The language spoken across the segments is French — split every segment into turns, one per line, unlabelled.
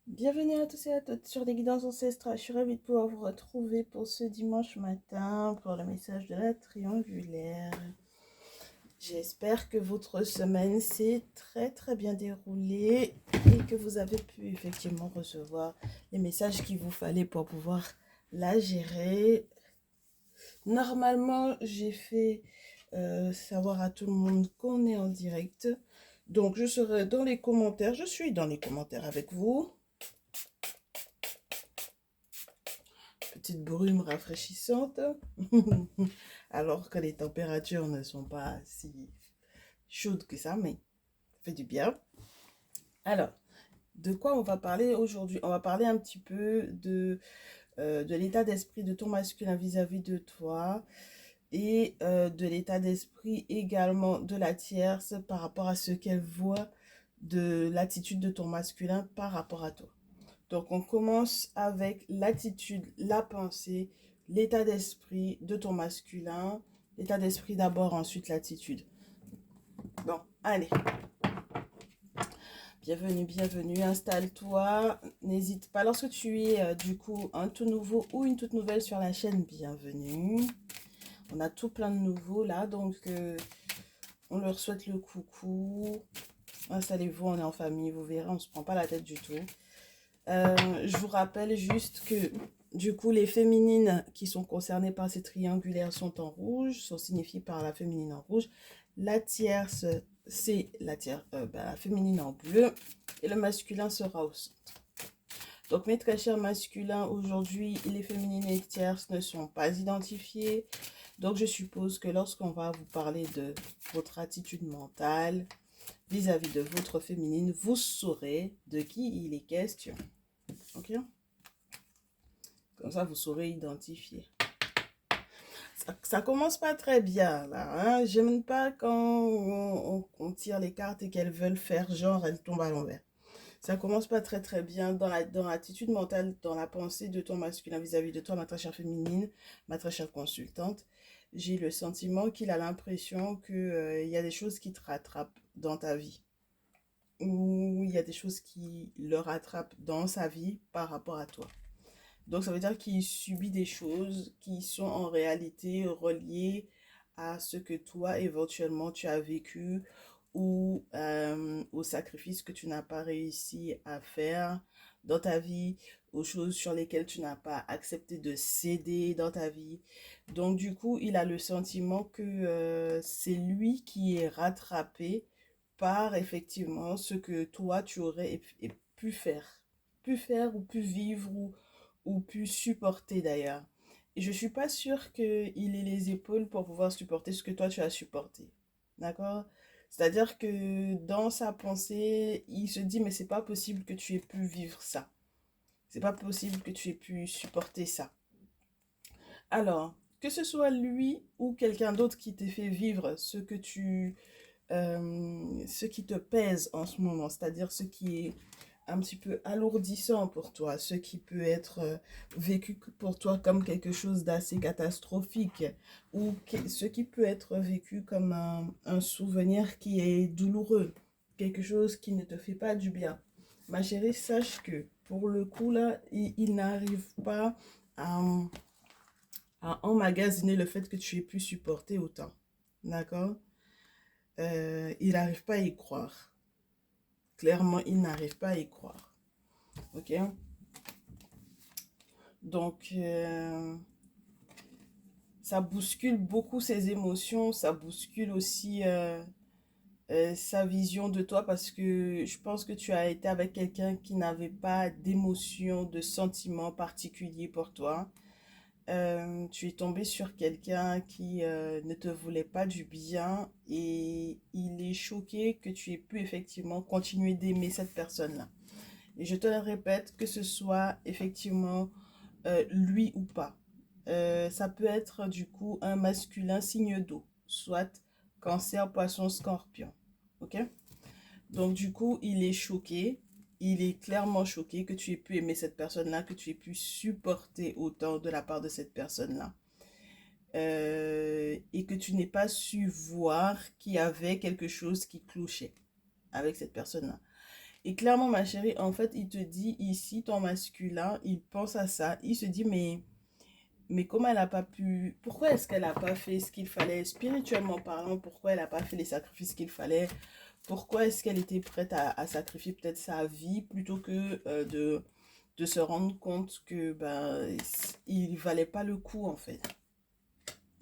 Bienvenue à tous et à toutes sur les guidances ancestrales. Je suis ravie de pouvoir vous retrouver pour ce dimanche matin pour le message de la triangulaire. J'espère que votre semaine s'est très bien déroulée et que vous avez pu effectivement recevoir les messages qu'il vous fallait pour pouvoir la gérer. Normalement, j'ai fait savoir à tout le monde qu'on est en direct. Donc, je serai dans les commentaires. Je suis dans les commentaires avec vous. Petite brume rafraîchissante, alors que les températures ne sont pas si chaudes que ça, mais ça fait du bien. Alors, de quoi on va parler aujourd'hui? On va parler un petit peu de l'état d'esprit de ton masculin vis-à-vis de toi et de l'état d'esprit également de la tierce par rapport à ce qu'elle voit de l'attitude de ton masculin par rapport à toi. Donc, on commence avec l'attitude, la pensée, l'état d'esprit de ton masculin. L'état d'esprit d'abord, ensuite l'attitude. Bon, allez. Bienvenue, installe-toi. N'hésite pas, lorsque tu es du coup un tout nouveau ou une toute nouvelle sur la chaîne, bienvenue. On a tout plein de nouveaux là, donc on leur souhaite le coucou. Installez-vous, on est en famille, vous verrez, on ne se prend pas la tête du tout. Je vous rappelle juste que du coup les féminines qui sont concernées par ces triangulaires sont en rouge, sont signifiées par la féminine en rouge. La tierce, c'est la féminine en bleu et le masculin sera au centre. Donc mes très chers masculins, aujourd'hui les féminines et tierces ne sont pas identifiées. Donc je suppose que lorsqu'on va vous parler de votre attitude mentale vis-à-vis de votre féminine, vous saurez de qui il est question. Ok? Comme ça, vous saurez identifier. Ça commence pas très bien, là. Hein? J'aime pas quand on tire les cartes et qu'elles veulent faire genre, elles tombent à l'envers. Ça commence pas très bien dans l'attitude mentale, dans la pensée de ton masculin vis-à-vis de toi, ma très chère féminine, ma très chère consultante. J'ai le sentiment qu'il a l'impression qu'il y a des choses qui te rattrapent dans ta vie. Ou il y a des choses qui le rattrapent dans sa vie par rapport à toi. Donc, ça veut dire qu'il subit des choses qui sont en réalité reliées à ce que toi, éventuellement, tu as vécu ou aux sacrifices que tu n'as pas réussi à faire dans ta vie, aux choses sur lesquelles tu n'as pas accepté de céder dans ta vie. Donc, du coup, il a le sentiment que c'est lui qui est rattrapé par effectivement ce que toi, tu aurais pu faire. Pu faire ou pu vivre ou pu supporter d'ailleurs. Et je suis pas sûre qu'il ait les épaules pour pouvoir supporter ce que toi tu as supporté. D'accord? C'est-à-dire que dans sa pensée, il se dit mais c'est pas possible que tu aies pu vivre ça. C'est pas possible que tu aies pu supporter ça. Alors, que ce soit lui ou quelqu'un d'autre qui t'ait fait vivre ce qui te pèse en ce moment, c'est-à-dire ce qui est un petit peu alourdissant pour toi, ce qui peut être vécu pour toi comme quelque chose d'assez catastrophique ou ce qui peut être vécu comme un souvenir qui est douloureux, quelque chose qui ne te fait pas du bien. Ma chérie, sache que pour le coup là, il n'arrive pas à, à emmagasiner le fait que tu aies pu supporter autant. D'accord? Il n'arrive pas à y croire. Clairement, il n'arrive pas à y croire. Ok? Donc, ça bouscule beaucoup ses émotions, ça bouscule aussi sa vision de toi parce que je pense que tu as été avec quelqu'un qui n'avait pas d'émotion, de sentiment particulier pour toi. Tu es tombé sur quelqu'un qui ne te voulait pas du bien et il est choqué que tu aies pu effectivement continuer d'aimer cette personne-là. Et je te le répète, que ce soit effectivement lui ou pas. Ça peut être du coup un masculin signe d'eau, soit cancer, poisson, scorpion. Ok? Donc du coup, il est choqué, il est clairement choqué que tu aies pu aimer cette personne-là, que tu aies pu supporter autant de la part de cette personne-là. Et que tu n'aies pas su voir qu'il y avait quelque chose qui clochait avec cette personne-là. Et clairement, ma chérie, en fait, il te dit ici, ton masculin, il pense à ça. Il se dit, mais comment elle n'a pas pu... Pourquoi est-ce qu'elle n'a pas fait ce qu'il fallait, spirituellement parlant, pourquoi elle n'a pas fait les sacrifices qu'il fallait? Pourquoi est-ce qu'elle était prête à sacrifier peut-être sa vie plutôt que de se rendre compte que ben, il valait pas le coup en fait.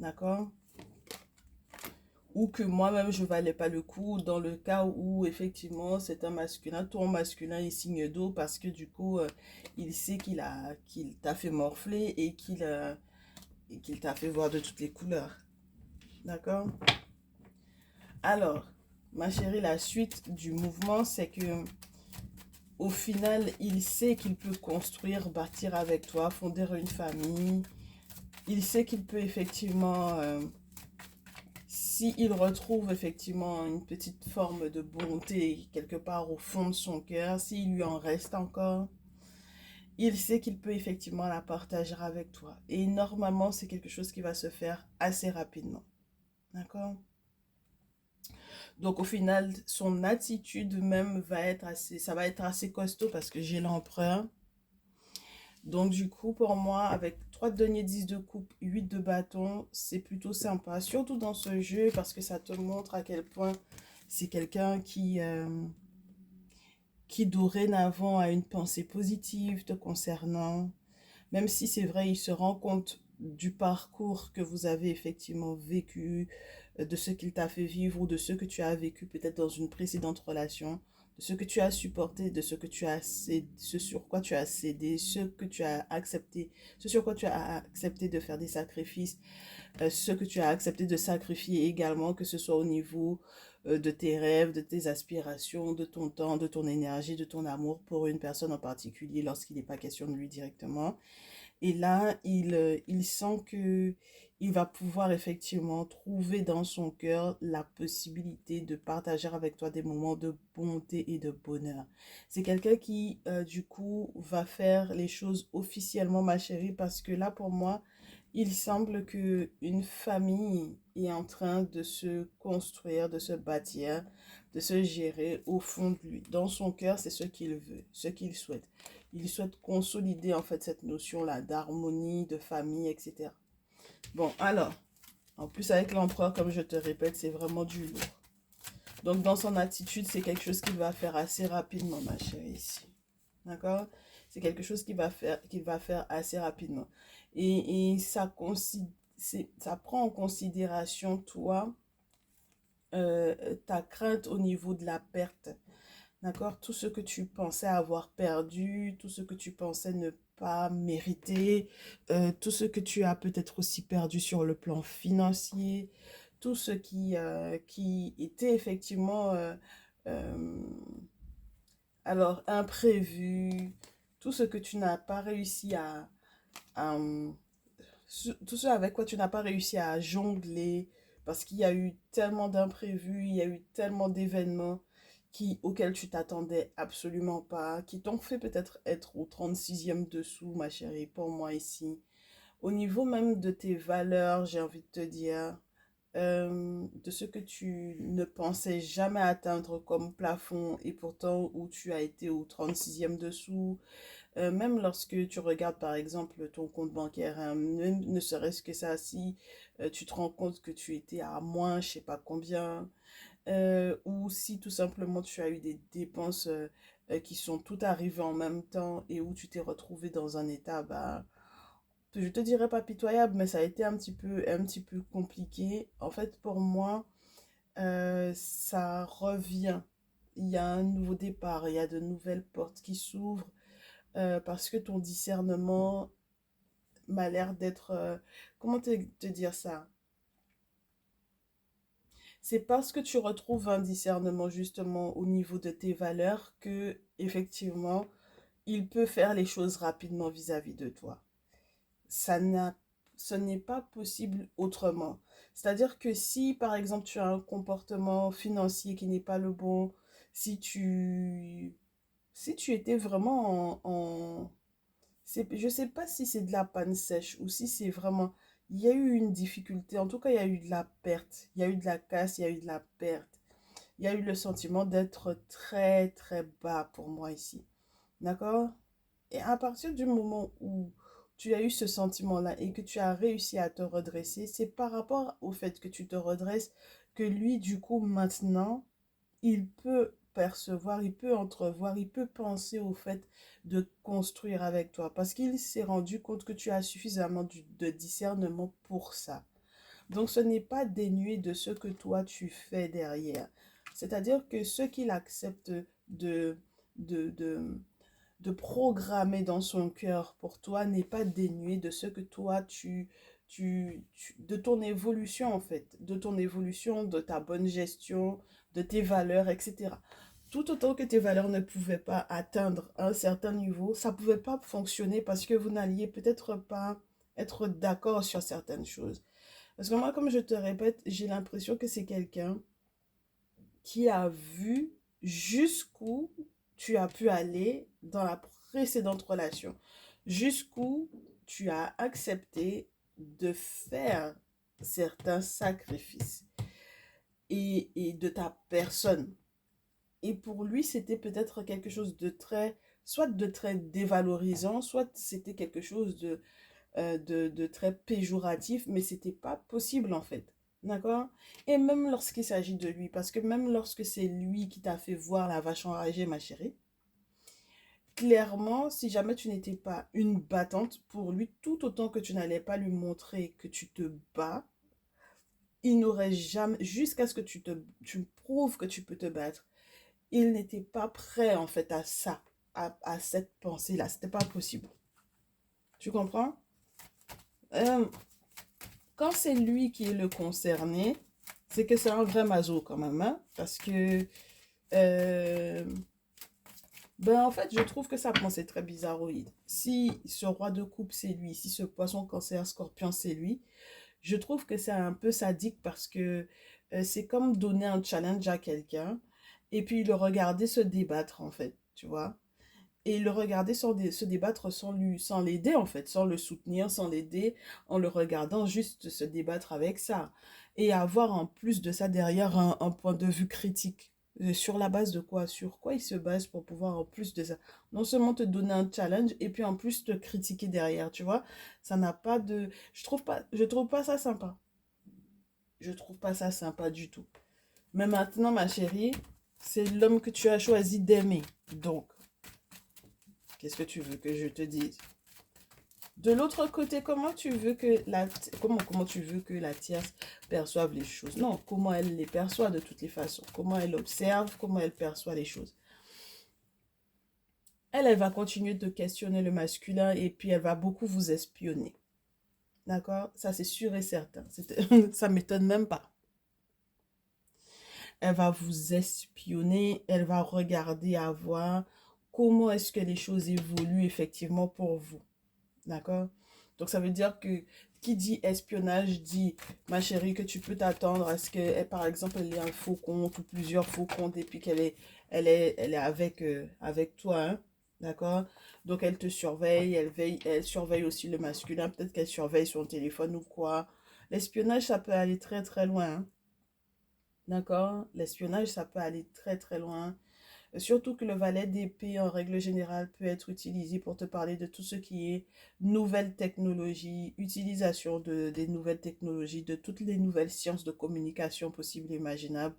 D'accord? Ou que moi-même je valais pas le coup dans le cas où effectivement c'est un masculin, ton masculin est signe d'eau parce que du coup il sait qu'il t'a fait morfler et qu'il t'a fait voir de toutes les couleurs. D'accord? Alors, ma chérie, la suite du mouvement, c'est que au final, il sait qu'il peut construire, bâtir avec toi, fonder une famille. Il sait qu'il peut effectivement, s'il retrouve effectivement une petite forme de bonté quelque part au fond de son cœur, s'il lui en reste encore, il sait qu'il peut effectivement la partager avec toi. Et normalement, c'est quelque chose qui va se faire assez rapidement. D'accord? Donc au final, son attitude même va être assez, ça va être assez costaud parce que j'ai l'empereur. Donc du coup, pour moi, avec 3 deniers 10 de coupe, 8 de bâton, c'est plutôt sympa. Surtout dans ce jeu parce que ça te montre à quel point c'est quelqu'un qui dorénavant a une pensée positive te concernant. Même si c'est vrai, il se rend compte du parcours que vous avez effectivement vécu, de ce qu'il t'a fait vivre ou de ce que tu as vécu peut-être dans une précédente relation, de ce que tu as supporté, de ce que tu as cédé, ce sur quoi tu as cédé, ce que tu as accepté, ce sur quoi tu as accepté de faire des sacrifices, ce que tu as accepté de sacrifier également, que ce soit au niveau de tes rêves, de tes aspirations, de ton temps, de ton énergie, de ton amour pour une personne en particulier lorsqu'il n'est pas question de lui directement. Et là, il sent que il va pouvoir effectivement trouver dans son cœur la possibilité de partager avec toi des moments de bonté et de bonheur. C'est quelqu'un qui, du coup, va faire les choses officiellement, ma chérie, parce que là, pour moi, il semble que une famille est en train de se construire, de se bâtir, de se gérer au fond de lui. Dans son cœur, c'est ce qu'il veut, ce qu'il souhaite. Il souhaite consolider en fait cette notion-là d'harmonie, de famille, etc. Bon, alors, en plus avec l'empereur, comme je te répète, c'est vraiment du lourd. Donc dans son attitude, c'est quelque chose qu'il va faire assez rapidement, ma chérie, ici. D'accord? C'est quelque chose qu'il va faire assez rapidement. Et ça prend en considération, toi, ta crainte au niveau de la perte. D'accord? Tout ce que tu pensais avoir perdu, tout ce que tu pensais ne pas mériter, tout ce que tu as peut-être aussi perdu sur le plan financier, tout ce qui était effectivement euh, alors imprévu, tout ce que tu n'as pas réussi à, tout ce avec quoi tu n'as pas réussi à jongler, parce qu'il y a eu tellement d'imprévus, il y a eu tellement d'événements auxquels tu t'attendais absolument pas, qui t'ont fait peut-être être au 36e dessous, ma chérie, pour moi ici. Au niveau même de tes valeurs, j'ai envie de te dire, de ce que tu ne pensais jamais atteindre comme plafond et pourtant où tu as été au 36e dessous, même lorsque tu regardes par exemple ton compte bancaire, hein, ne serait-ce que ça, si tu te rends compte que tu étais à moins, je sais pas combien, ou si tout simplement tu as eu des dépenses qui sont toutes arrivées en même temps et où tu t'es retrouvé dans un état, bah, je te dirais pas pitoyable, mais ça a été un petit peu compliqué. En fait, pour moi, ça revient. Il y a un nouveau départ, il y a de nouvelles portes qui s'ouvrent parce que ton discernement m'a l'air d'être... comment te dire ça? C'est parce que tu retrouves un discernement justement au niveau de tes valeurs que, effectivement, il peut faire les choses rapidement vis-à-vis de toi. Ça n'a, Ce n'est pas possible autrement. C'est-à-dire que si, par exemple, tu as un comportement financier qui n'est pas le bon, si tu, si tu étais vraiment je sais pas si c'est de la panne sèche ou si c'est vraiment... Il y a eu une difficulté, en tout cas, il y a eu de la perte, il y a eu de la casse, il y a eu de la perte. il y a eu le sentiment d'être très, très bas pour moi ici. D'accord? Et à partir du moment où tu as eu ce sentiment-là et que tu as réussi à te redresser, c'est par rapport au fait que tu te redresses que lui, du coup, maintenant, il peut percevoir, il peut entrevoir, il peut penser au fait de construire avec toi parce qu'il s'est rendu compte que tu as suffisamment de discernement pour ça. Donc, ce n'est pas dénué de ce que toi tu fais derrière. C'est-à-dire que ce qu'il accepte de, de, de, de programmer dans son cœur pour toi n'est pas dénué de ce que toi de ton évolution en fait, de ton évolution, de ta bonne gestion, de tes valeurs, etc. Tout autant que tes valeurs ne pouvaient pas atteindre un certain niveau, ça ne pouvait pas fonctionner parce que vous n'alliez peut-être pas être d'accord sur certaines choses. Parce que moi, comme je te répète, j'ai l'impression que c'est quelqu'un qui a vu jusqu'où tu as pu aller dans la précédente relation, jusqu'où tu as accepté de faire certains sacrifices et de ta personne. Et pour lui, c'était peut-être quelque chose de très, soit de très dévalorisant, soit c'était quelque chose de très péjoratif, mais c'était pas possible en fait. D'accord? Et même lorsqu'il s'agit de lui, parce que même lorsque c'est lui qui t'a fait voir la vache enragée, ma chérie, clairement, si jamais tu n'étais pas une battante pour lui, tout autant que tu n'allais pas lui montrer que tu te bats, il n'aurait jamais, jusqu'à ce que tu prouves que tu peux te battre, il n'était pas prêt en fait à ça, à cette pensée-là. C'était pas possible. Tu comprends? Euh, Quand c'est lui qui est le concerné, c'est que c'est un vrai maso quand même, hein, parce que, euh, ben en fait, je trouve que sa pensée est très bizarroïde. Si ce roi de coupe, c'est lui, si ce poisson cancer scorpion, c'est lui, je trouve que c'est un peu sadique parce que c'est comme donner un challenge à quelqu'un et puis le regarder se débattre, en fait, tu vois. Et le regarder se débattre sans l'aider en fait, sans le soutenir, sans l'aider, en le regardant juste se débattre avec ça. Et avoir en plus de ça derrière un point de vue critique. Sur la base de quoi? Sur quoi il se base pour pouvoir en plus de ça? Non seulement te donner un challenge et puis en plus te critiquer derrière, tu vois? Ça n'a pas de... je trouve pas ça sympa. Je trouve pas ça sympa du tout. Mais maintenant, ma chérie, c'est l'homme que tu as choisi d'aimer. Donc, qu'est-ce que tu veux que je te dise? De l'autre côté, comment tu veux que la tierce perçoive les choses? Non, comment elle les perçoit de toutes les façons? Comment elle observe, comment elle perçoit les choses? Elle va continuer de questionner le masculin et puis elle va beaucoup vous espionner. D'accord? Ça, c'est sûr et certain. Ça m'étonne même pas. Elle va vous espionner, elle va regarder à voir comment est-ce que les choses évoluent effectivement pour vous. D'accord? Donc, ça veut dire que qui dit espionnage dit, ma chérie, que tu peux t'attendre à ce que, par exemple, elle ait un faux compte ou plusieurs faux comptes et puis elle est avec toi. Hein? D'accord? Donc, elle te surveille, elle surveille aussi le masculin. Peut-être qu'elle surveille son téléphone ou quoi. L'espionnage, ça peut aller très, très loin. Hein? D'accord? L'espionnage, ça peut aller très, très loin. Surtout que le valet d'épée, en règle générale, peut être utilisé pour te parler de tout ce qui est nouvelles technologies, utilisation des nouvelles technologies, de toutes les nouvelles sciences de communication possibles et imaginables.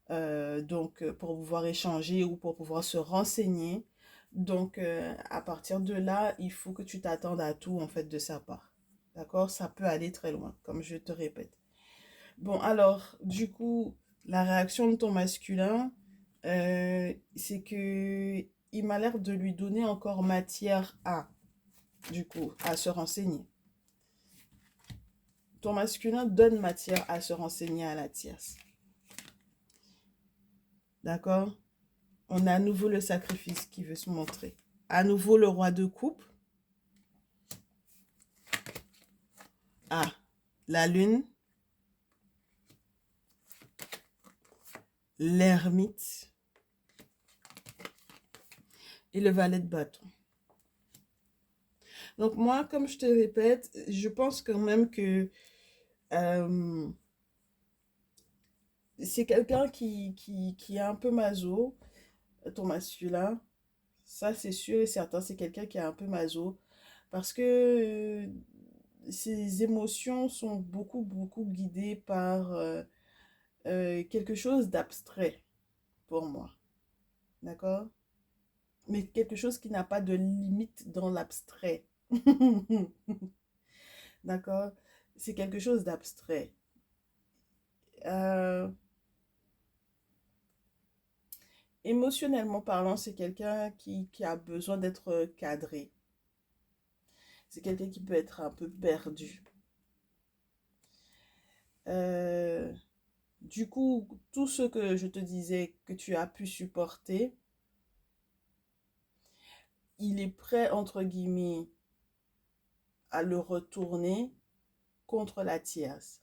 Pour pouvoir échanger ou pour pouvoir se renseigner. Donc, à partir de là, il faut que tu t'attendes à tout, en fait, de sa part. D'accord? Ça peut aller très loin, comme je te répète. Bon, alors, du coup, la réaction de ton masculin, c'est que il m'a l'air de lui donner encore matière du coup, à se renseigner. Ton masculin donne matière à se renseigner à la tierce. D'accord? On a à nouveau le sacrifice qui veut se montrer. À nouveau le roi de coupe. Ah, la lune, l'ermite et le valet de bâton. Donc moi, comme je te répète, je pense quand même que c'est quelqu'un qui est un peu maso, ton masculin. Ça, c'est sûr et certain, c'est quelqu'un qui est un peu maso. Parce que ses émotions sont beaucoup guidées par quelque chose d'abstrait pour moi. D'accord? Mais quelque chose qui n'a pas de limite dans l'abstrait. D'accord? C'est quelque chose d'abstrait. Euh, Émotionnellement parlant, c'est quelqu'un qui a besoin d'être cadré. C'est quelqu'un qui peut être un peu perdu. Euh, du coup, tout ce que je te disais que tu as pu supporter, il est prêt, entre guillemets, à le retourner contre la tierce.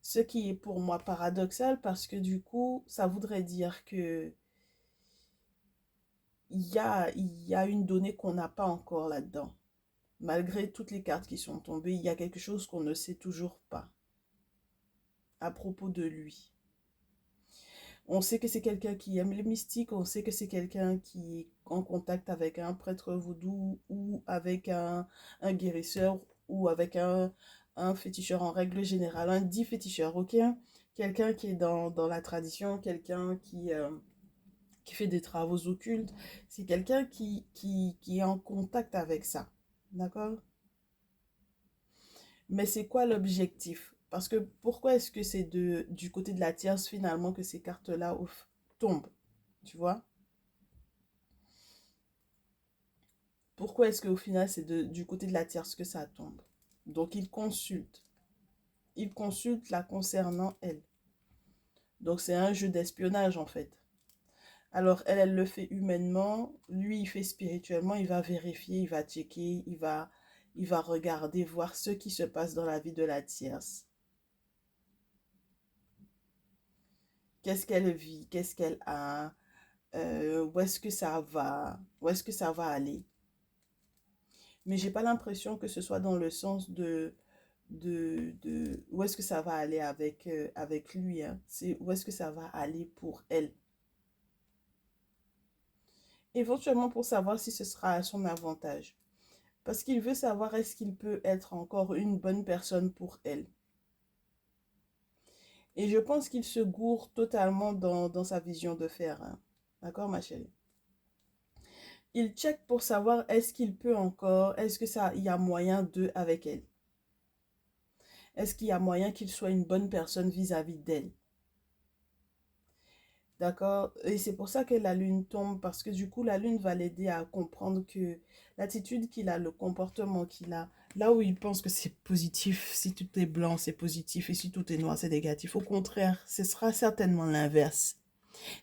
Ce qui est pour moi paradoxal parce que du coup, ça voudrait dire que il y a une donnée qu'on n'a pas encore là-dedans. Malgré toutes les cartes qui sont tombées, il y a quelque chose qu'on ne sait toujours pas à propos de lui. On sait que c'est quelqu'un qui aime les mystiques, on sait que c'est quelqu'un qui est en contact avec un prêtre vaudou ou avec un guérisseur ou avec un féticheur en règle générale, un dit féticheur, ok? Quelqu'un qui est dans la tradition, quelqu'un qui fait des travaux occultes, c'est quelqu'un qui est en contact avec ça, d'accord? Mais c'est quoi l'objectif? Parce que pourquoi est-ce que c'est du côté de la tierce finalement que ces cartes-là tombent? Tu vois? Pourquoi est-ce qu'au final c'est du côté de la tierce que ça tombe? Donc il consulte. Il consulte la concernant elle. Donc c'est un jeu d'espionnage en fait. Alors elle le fait humainement, lui il fait spirituellement, il va vérifier, il va checker, il va regarder, voir ce qui se passe dans la vie de la tierce. Qu'est-ce qu'elle vit, qu'est-ce qu'elle a, où est-ce que ça va, où est-ce que ça va aller. Mais j'ai pas l'impression que ce soit dans le sens de où est-ce que ça va aller avec lui, hein. C'est où est-ce que ça va aller pour elle. Éventuellement pour savoir si ce sera à son avantage. Parce qu'il veut savoir est-ce qu'il peut être encore une bonne personne pour elle. Et je pense qu'il se gourre totalement dans sa vision de faire, hein. D'accord, ma chérie? Il check pour savoir est-ce qu'il peut encore, est-ce que ça, il y a moyen de avec elle. Est-ce qu'il y a moyen qu'il soit une bonne personne vis-à-vis d'elle? D'accord? Et c'est pour ça que la lune tombe, parce que du coup, la lune va l'aider à comprendre que l'attitude qu'il a, le comportement qu'il a, là où il pense que c'est positif, si tout est blanc, c'est positif, et si tout est noir, c'est négatif. Au contraire, ce sera certainement l'inverse.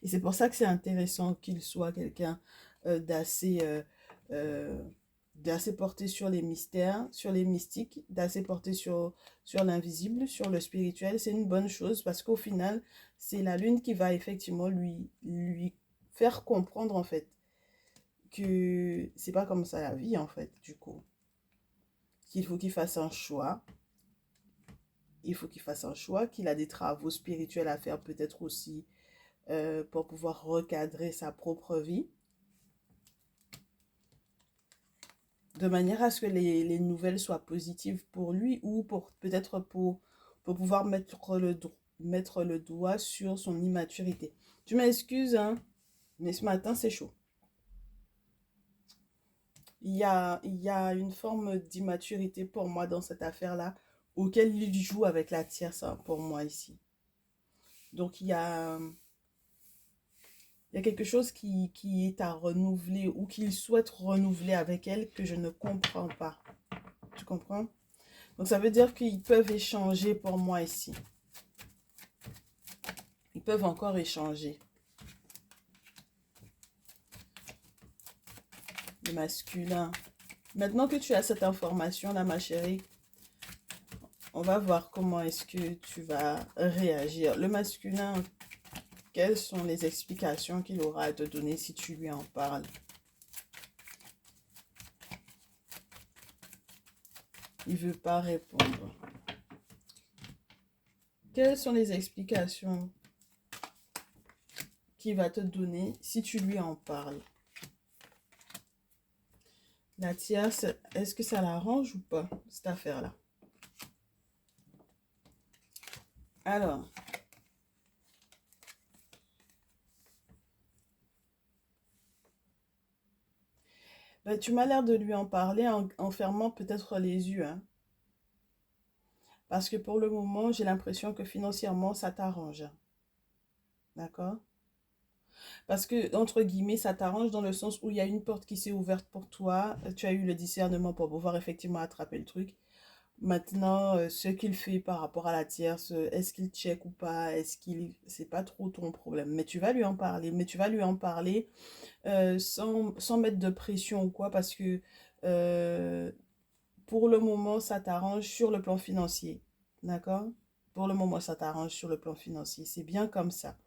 Et c'est pour ça que c'est intéressant qu'il soit quelqu'un d'assez euh, d'assez porté sur les mystères, sur les mystiques, d'assez porté sur l'invisible, sur le spirituel. C'est une bonne chose parce qu'au final, c'est la lune qui va effectivement lui faire comprendre en fait que c'est pas comme ça la vie en fait, du coup. Qu'il faut qu'il fasse un choix. Il faut qu'il fasse un choix, qu'il a des travaux spirituels à faire peut-être aussi pour pouvoir recadrer sa propre vie, de manière à ce que les nouvelles soient positives pour lui ou pour peut-être pour pouvoir mettre le doigt sur son immaturité. Tu m'excuses, hein, mais ce matin, c'est chaud. Il y a une forme d'immaturité pour moi dans cette affaire-là, auquel il joue avec la tierce, hein, pour moi ici. Donc, il y a quelque chose qui est à renouveler ou qu'il souhaite renouveler avec elle que je ne comprends pas. Tu comprends? Donc ça veut dire qu'ils peuvent échanger pour moi ici. Ils peuvent encore échanger. Le masculin. Maintenant que tu as cette information-là, ma chérie, on va voir comment est-ce que tu vas réagir. Le masculin, quelles sont les explications qu'il aura à te donner si tu lui en parles? Il ne veut pas répondre. Quelles sont les explications qu'il va te donner si tu lui en parles? La tierce, est-ce que ça l'arrange ou pas, cette affaire-là? Alors, ben, tu m'as l'air de lui en parler en fermant peut-être les yeux, hein. Parce que pour le moment, j'ai l'impression que financièrement, ça t'arrange. D'accord? Parce que, entre guillemets, ça t'arrange dans le sens où il y a une porte qui s'est ouverte pour toi. Tu as eu le discernement pour pouvoir effectivement attraper le truc. Maintenant, ce qu'il fait par rapport à la tierce, est-ce qu'il check ou pas, est-ce qu'il... C'est pas trop ton problème. Mais tu vas lui en parler. Mais tu vas lui en parler sans mettre de pression ou quoi, parce que euh, pour le moment, ça t'arrange sur le plan financier. D'accord? Pour le moment, ça t'arrange sur le plan financier. C'est bien comme ça.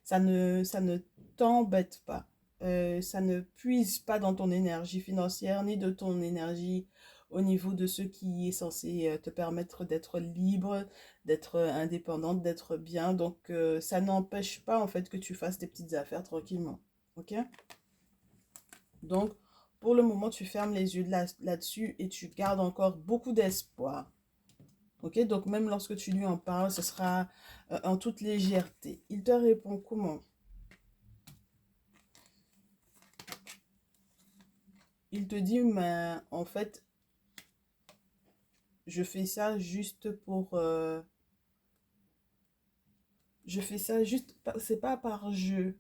Ça ne t'embête pas. Ça ne puise pas dans ton énergie financière ni de ton énergie au niveau de ce qui est censé te permettre d'être libre, d'être indépendante, d'être bien. Donc, ça n'empêche pas en fait que tu fasses tes petites affaires tranquillement. Ok? Donc, pour le moment, tu fermes les yeux là-dessus et tu gardes encore beaucoup d'espoir. Ok? Donc, même lorsque tu lui en parles, ce sera en toute légèreté. Il te répond comment? Il te dit, mais en fait, je fais ça juste pour... je fais ça juste... C'est pas par jeu.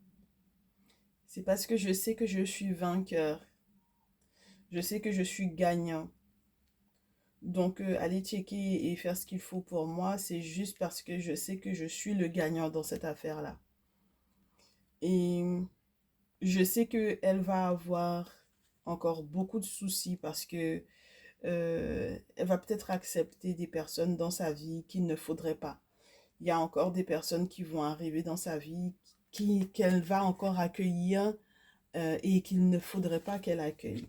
C'est parce que je sais que je suis vainqueur. Je sais que je suis gagnant. Donc, aller checker et faire ce qu'il faut pour moi, c'est juste parce que je sais que je suis le gagnant dans cette affaire-là. Et je sais qu'elle va avoir encore beaucoup de soucis parce que elle va peut-être accepter des personnes dans sa vie qu'il ne faudrait pas. Il y a encore des personnes qui vont arriver dans sa vie qu'elle va encore accueillir et qu'il ne faudrait pas qu'elle accueille.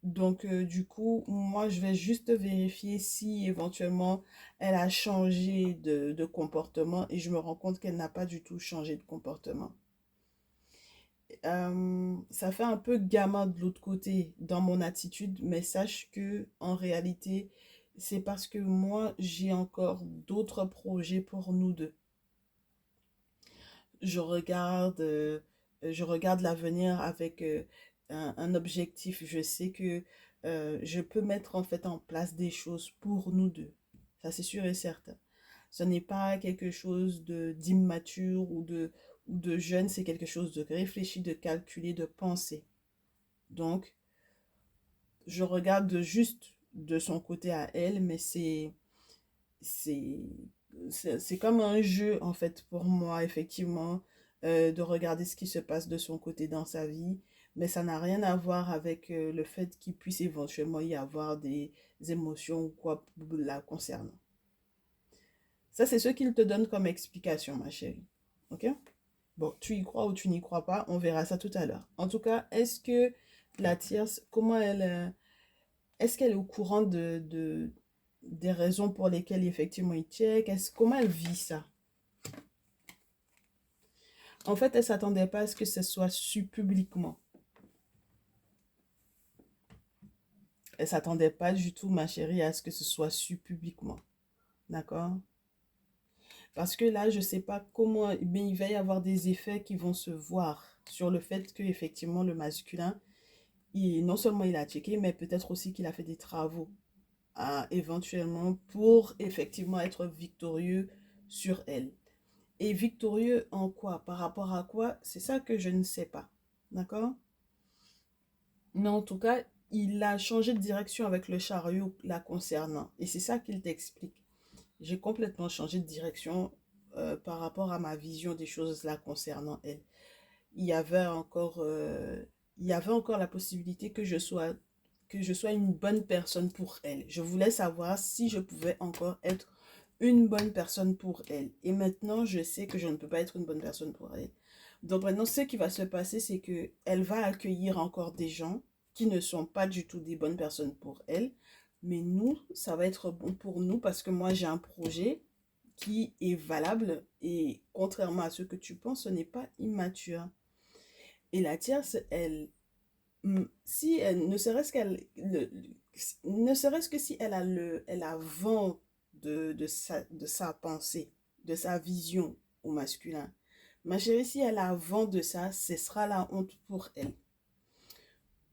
Donc, du coup, moi, je vais juste vérifier si éventuellement elle a changé de comportement et je me rends compte qu'elle n'a pas du tout changé de comportement. Ça fait un peu gamin de l'autre côté dans mon attitude, mais sache que en réalité, c'est parce que moi, j'ai encore d'autres projets pour nous deux. Je regarde, je regarde l'avenir avec un objectif. Je sais que je peux mettre en fait en place des choses pour nous deux. Ça, c'est sûr et certain. Ce n'est pas quelque chose de d'immature ou de jeune, c'est quelque chose de réfléchi, de calculé, de pensé. Donc, je regarde juste de son côté à elle, mais c'est, c'est comme un jeu, en fait, pour moi, effectivement, de regarder ce qui se passe de son côté dans sa vie. Mais ça n'a rien à voir avec le fait qu'il puisse éventuellement y avoir des émotions ou quoi la concernant. Ça, c'est ce qu'il te donne comme explication, ma chérie. OK? Bon, tu y crois ou tu n'y crois pas, on verra ça tout à l'heure. En tout cas, est-ce que la tierce, comment elle, est-ce qu'elle est au courant des raisons pour lesquelles effectivement il check? Comment elle vit ça? En fait, elle s'attendait pas à ce que ce soit su publiquement. Elle s'attendait pas du tout, ma chérie, à ce que ce soit su publiquement. D'accord? Parce que là, je sais pas comment, mais il va y avoir des effets qui vont se voir sur le fait que effectivement le masculin, non seulement il a checké, mais peut-être aussi qu'il a fait des travaux éventuellement pour effectivement être victorieux sur elle. Et victorieux en quoi? Par rapport à quoi? C'est ça que je ne sais pas. D'accord? Mais en tout cas, il a changé de direction avec le chariot la concernant. Et c'est ça qu'il t'explique. J'ai complètement changé de direction par rapport à ma vision des choses la concernant elle. Il y avait encore, il y avait encore la possibilité que je sois une bonne personne pour elle. Je voulais savoir si je pouvais encore être une bonne personne pour elle. Et maintenant, je sais que je ne peux pas être une bonne personne pour elle. Donc maintenant, ce qui va se passer, c'est que elle va accueillir encore des gens qui ne sont pas du tout des bonnes personnes pour elle. Mais nous, ça va être bon pour nous parce que moi, j'ai un projet qui est valable. Et contrairement à ce que tu penses, ce n'est pas immature. Et la tierce, elle, si elle, ne serait-ce que si elle a elle a vent de sa pensée, de sa vision au masculin. Ma chérie, si elle a vent de ça, ce sera la honte pour elle.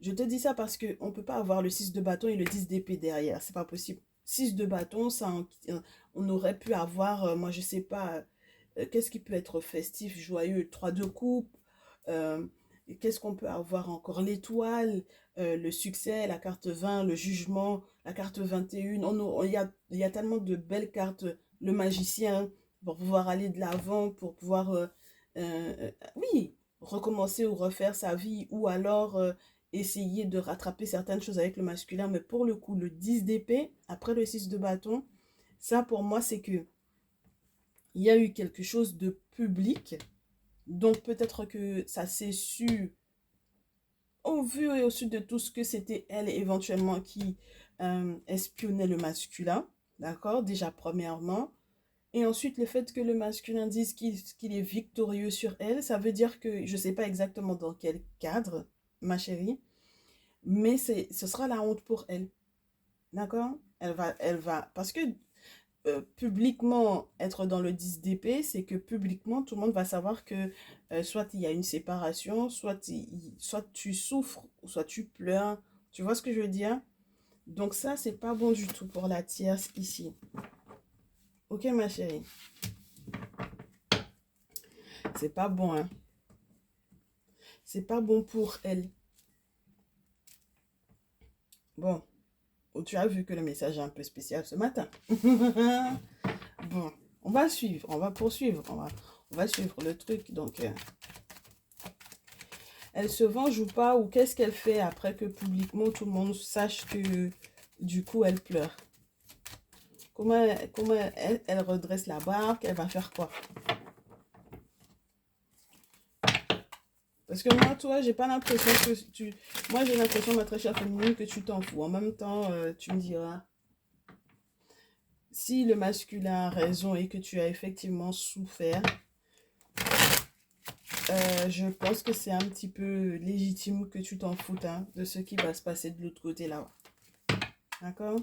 Je te dis ça parce qu'on ne peut pas avoir le 6 de bâton et le 10 d'épée derrière. C'est pas possible. 6 de bâton, ça, on aurait pu avoir, moi je sais pas, qu'est-ce qui peut être festif, joyeux, 3 de coupe. euh, Qu'est-ce qu'on peut avoir encore? L'étoile, le succès, la carte 20, le jugement, la carte 21. Il y a tellement de belles cartes. Le magicien, pour pouvoir aller de l'avant, pour pouvoir, oui, recommencer ou refaire sa vie, ou alors essayer de rattraper certaines choses avec le masculin. Mais pour le coup, le 10 d'épée, après le 6 de bâton, ça pour moi, c'est que il y a eu quelque chose de public. Donc peut-être que ça s'est su au vu et au su de tout ce que c'était elle éventuellement qui espionnait le masculin. D'accord? Déjà premièrement. Et ensuite, le fait que le masculin dise qu'il est victorieux sur elle, ça veut dire que je ne sais pas exactement dans quel cadre, ma chérie, mais ce sera la honte pour elle. D'accord? Parce que publiquement être dans le 10 d'épée, c'est que publiquement, tout le monde va savoir que soit il y a une séparation, soit tu souffres, soit tu pleures. Tu vois ce que je veux dire? Donc ça, c'est pas bon du tout pour la tierce ici. Ok, ma chérie? C'est pas bon, hein? C'est pas bon pour elle. Bon, tu as vu que le message est un peu spécial ce matin. Bon, on va suivre, on va poursuivre, on va suivre le truc. Donc, elle se venge ou pas, ou qu'est-ce qu'elle fait après que publiquement tout le monde sache que du coup elle pleure? Comment elle redresse la barque? Elle va faire quoi? Parce que moi, toi, j'ai pas l'impression que tu... Moi, j'ai l'impression, ma très chère féminine, que tu t'en fous. En même temps, tu me diras, si le masculin a raison et que tu as effectivement souffert, je pense que c'est un petit peu légitime que tu t'en foutes hein, de ce qui va se passer de l'autre côté là-bas. D'accord?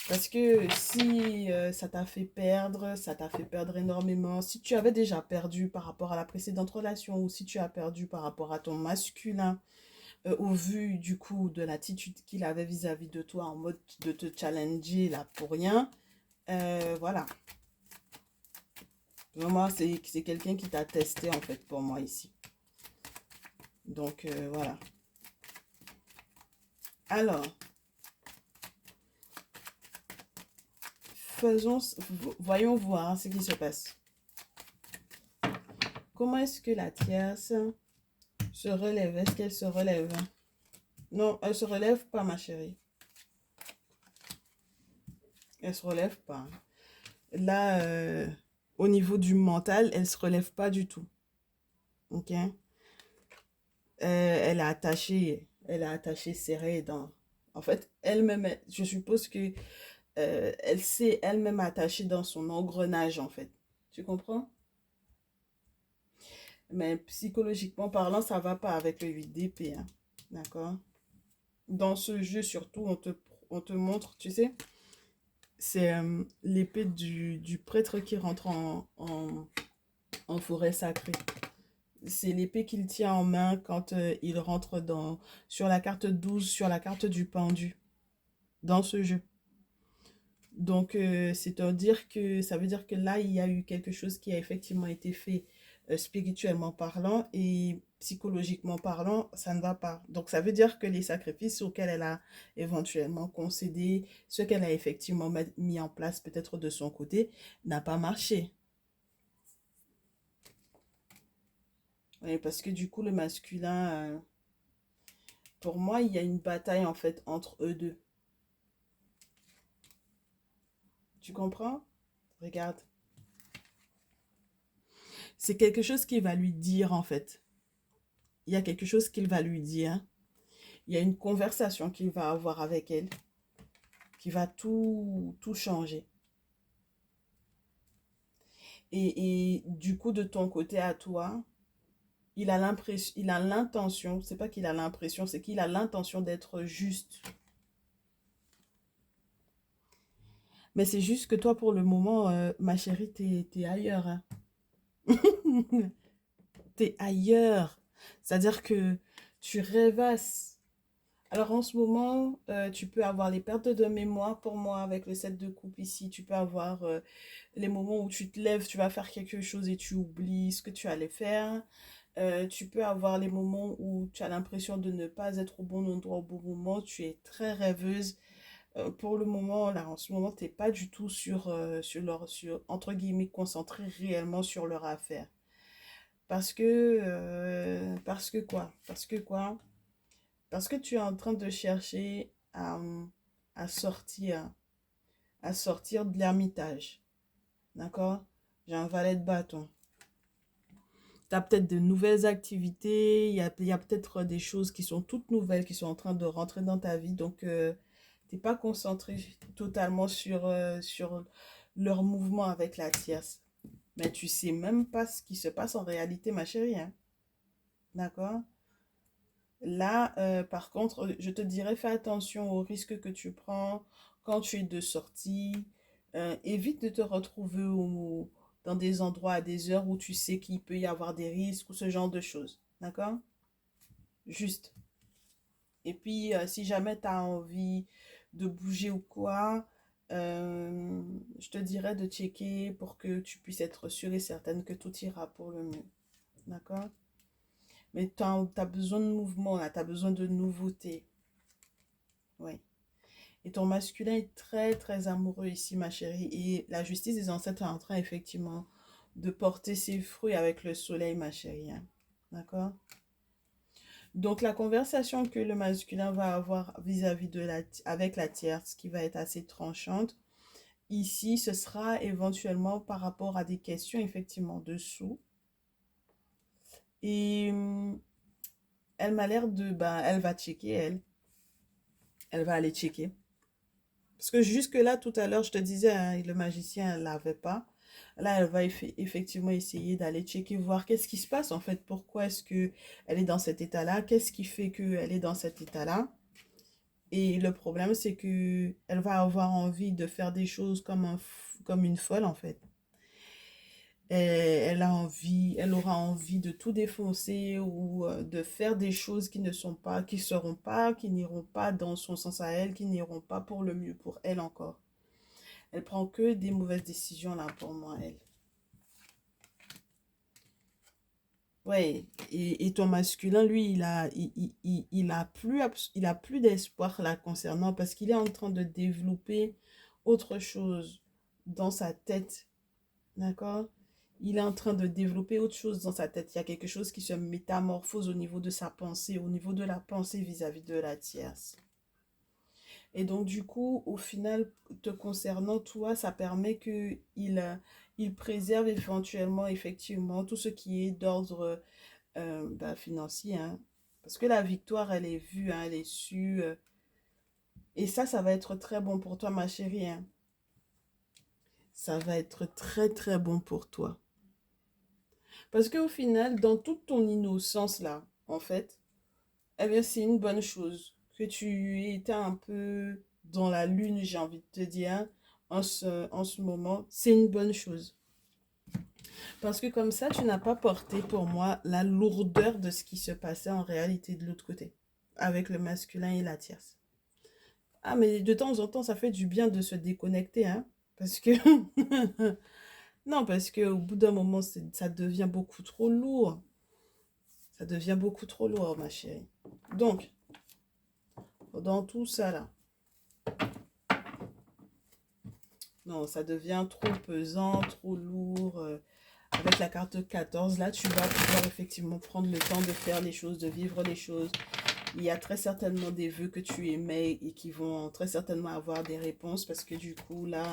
Parce que si ça t'a fait perdre énormément, si tu avais déjà perdu par rapport à la précédente relation ou si tu as perdu par rapport à ton masculin, au vu du coup de l'attitude qu'il avait vis-à-vis de toi en mode de te challenger là pour rien, voilà. Vraiment, c'est quelqu'un qui t'a testé en fait pour moi ici. Donc voilà. Alors, voyons voir ce qui se passe. Comment est-ce que la tierce se relève? Est-ce qu'elle se relève? Non, elle se relève pas, ma chérie. Elle se relève pas. Là, au niveau du mental, elle se relève pas du tout. Ok? Elle a attaché serré dans... En fait, elle-même, je suppose que elle s'est elle-même attachée dans son engrenage, en fait. Tu comprends? Mais psychologiquement parlant, ça va pas avec le 8 d'épée. Hein. D'accord? Dans ce jeu, surtout, on te montre, tu sais, c'est l'épée du prêtre qui rentre en forêt sacrée. C'est l'épée qu'il tient en main quand il rentre sur la carte 12, sur la carte du pendu, dans ce jeu. Donc, c'est-à-dire que ça veut dire que là, il y a eu quelque chose qui a effectivement été fait spirituellement parlant et psychologiquement parlant, ça ne va pas. Donc, ça veut dire que les sacrifices auxquels elle a éventuellement concédé, ce qu'elle a effectivement mis en place peut-être de son côté, n'a pas marché. Oui, parce que du coup, le masculin, pour moi, il y a une bataille en fait entre eux deux. Tu comprends? Regarde. C'est quelque chose qu'il va lui dire en fait. Il y a quelque chose qu'il va lui dire. Il y a une conversation qu'il va avoir avec elle qui va tout changer. Et du coup, de ton côté à toi, il a l'intention, c'est pas qu'il a l'impression, c'est qu'il a l'intention d'être juste. Mais c'est juste que toi, pour le moment, ma chérie, t'es ailleurs, hein. T'es ailleurs. C'est-à-dire que tu rêvasses. Alors en ce moment, tu peux avoir les pertes de mémoire pour moi avec le set de coupe ici. Tu peux avoir les moments où tu te lèves, tu vas faire quelque chose et tu oublies ce que tu allais faire. Tu peux avoir les moments où tu as l'impression de ne pas être au bon endroit au bon moment. Tu es très rêveuse. Pour le moment, là, en ce moment, tu n'es pas du tout entre guillemets, concentré réellement sur leur affaire. Parce que quoi? Parce que quoi? Parce que tu es en train de chercher à sortir, à sortir de l'ermitage. D'accord? J'ai un valet de bâton. Tu as peut-être de nouvelles activités, il y a peut-être des choses qui sont toutes nouvelles, qui sont en train de rentrer dans ta vie. Donc, tu n'es pas concentré totalement sur leur mouvement avec la tierce. Mais tu sais même pas ce qui se passe en réalité, ma chérie, hein. D'accord? Là, par contre, je te dirais, fais attention aux risques que tu prends quand tu es de sortie. Évite de te retrouver dans des endroits à des heures où tu sais qu'il peut y avoir des risques ou ce genre de choses. D'accord? Juste. Et puis, si jamais tu as envie de bouger ou quoi, je te dirais de checker pour que tu puisses être sûre et certaine que tout ira pour le mieux. D'accord? Mais tu as besoin de mouvement, là, tu as besoin de nouveauté. Oui. Et ton masculin est très, très amoureux ici, ma chérie. Et la justice des ancêtres est en train, effectivement, de porter ses fruits avec le soleil, ma chérie, hein. D'accord? Donc, la conversation que le masculin va avoir vis-à-vis avec la tierce, qui va être assez tranchante, ici, ce sera éventuellement par rapport à des questions, effectivement, dessous. Et elle m'a l'air de, ben, elle va checker, elle. Elle va aller checker. Parce que jusque-là, tout à l'heure, je te disais, hein, le magicien ne l'avait pas. Là, elle va effectivement essayer d'aller checker, voir qu'est-ce qui se passe en fait. Pourquoi est-ce qu'elle est dans cet état-là? Qu'est-ce qui fait qu'elle est dans cet état-là? Et le problème, c'est que elle va avoir envie de faire des choses comme une folle en fait. Et elle aura envie de tout défoncer ou de faire des choses qui ne sont pas, qui seront pas, qui n'iront pas dans son sens à elle, qui n'iront pas pour le mieux pour elle encore. Elle prend que des mauvaises décisions là pour moi, elle. Ouais, et ton masculin, lui, il a plus d'espoir là concernant parce qu'il est en train de développer autre chose dans sa tête, d'accord? Il est en train de développer autre chose dans sa tête. Il y a quelque chose qui se métamorphose au niveau de sa pensée, au niveau de la pensée vis-à-vis de la tierce. Et donc, du coup, au final, te concernant, toi, ça permet il préserve éventuellement, effectivement, tout ce qui est d'ordre financier, hein. Parce que la victoire, elle est vue, hein, elle est sue. Et ça va être très bon pour toi, ma chérie, hein. Ça va être très, très bon pour toi. Parce qu'au final, dans toute ton innocence, là, en fait, eh bien, c'est une bonne chose que tu étais un peu dans la lune, j'ai envie de te dire, en ce moment. C'est une bonne chose. Parce que comme ça, tu n'as pas porté pour moi la lourdeur de ce qui se passait en réalité de l'autre côté, avec le masculin et la tierce. Ah, mais de temps en temps, ça fait du bien de se déconnecter, hein. Parce que... non, parce qu'au bout d'un moment, ça devient beaucoup trop lourd. Ça devient beaucoup trop lourd, ma chérie. Donc, dans tout ça, là, non, ça devient trop pesant, trop lourd. Avec la carte 14, là, tu vas pouvoir effectivement prendre le temps de faire les choses, de vivre les choses. Il y a très certainement des vœux que tu émets et qui vont très certainement avoir des réponses parce que du coup, là,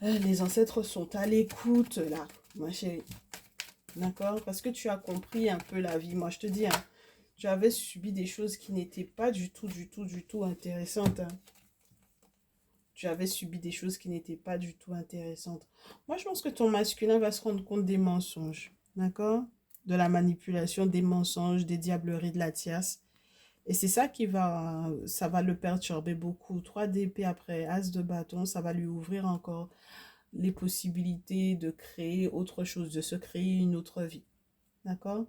les ancêtres sont à l'écoute, là, ma chérie. D'accord? Parce que tu as compris un peu la vie. Moi, je te dis, hein, tu avais subi des choses qui n'étaient pas du tout intéressantes, hein. tu avais subi des choses qui n'étaient pas du tout intéressantes. Moi, je pense que ton masculin va se rendre compte des mensonges, d'accord? De la manipulation, des mensonges, des diableries de la tierce. Et c'est ça ça va le perturber beaucoup. 3 d'épée après as de bâton, ça va lui ouvrir encore les possibilités de créer autre chose, de se créer une autre vie. D'accord?